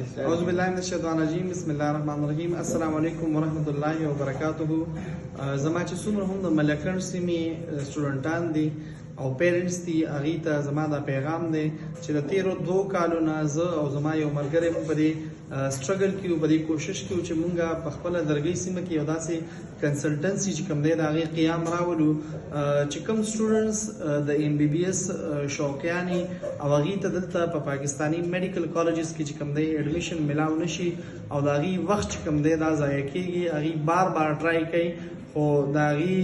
أعوذ بالله من الشیطان الرجیم بسم الله الرحمن الرحیم السلام علیکم ورحمۃ الله وبرکاته. زما چې څومره هم د ملکن سیمې سټوډنټان دي او پیرنټس دي هغوی ته زما دا پیغام دی چې د تیرو 2 کالو نه زه او زما یو ملګری موږ په دې سټرګل کیو، په دې کوشش کیو چې موږ په خپله درګۍ سیمه کې یو داسې کنسلټنسي چې کوم دی د هغې قیام راولو چې کوم سټوډنټس د MBBS شوقیان او هغوی ته دلته په پاکستاني میډیکل کالجز کې چې کوم دی ایډمیشن میلاو نشي او د هغوی وخت چې کوم دی دا ضایع کیږي، هغوی بار بار ټرای کوي خو د هغوی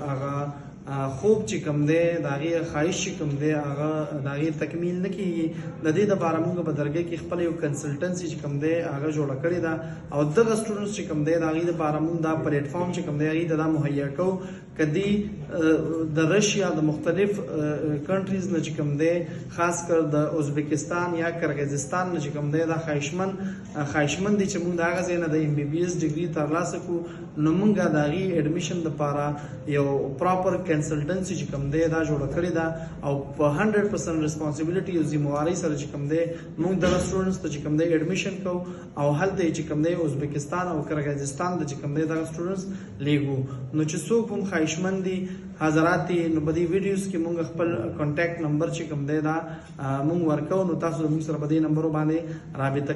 هغه خوب چې کوم دی د هغې خواهش چې کوم دی هغه د هغې تکمیل نه کیږي. د دې دپاره موږ په درګۍ کې خپله یو کنسلټنسي چې کوم دی هغه جوړه کړې ده او دغه سټوډنټس چې کوم دی د هغې دپاره موږ دا پلیټفارم چې کوم دی هغې ته دا مهیا کوو که دوی د رشیا د مختلف کنټریز نه چې کوم دی خاص کر د ازبکستان یا کرغیزستان نه چې کوم دی دا خواهشمند دي چې موږ د هغه ځای نه د MBBS ډګري ترلاسه کړو، نو موږ د هغې ایډمیشن دپاره یو پراپر کنسلټنسي چې کوم دی دا جوړه کړې ده او په 100% ریسپانسیبلیټي او ذمہوارۍ سره چې کوم دی موږ دغه سټوډنټس ته چې کوم دی ایډمیشن کوو او هلته چې کوم دی ازبکستان او کرغیزستان ته چې کوم دی دغه سټوډنټس لیږو. نو چې څوک هم خواهشمند دي حضرات دي نو په دې ویډیوز کې موږ خپل کانټیکټ نمبر چې کوم دی دا موږ ورکوو، نو تاسو موږ سره په دې نمبرو باندې رابطه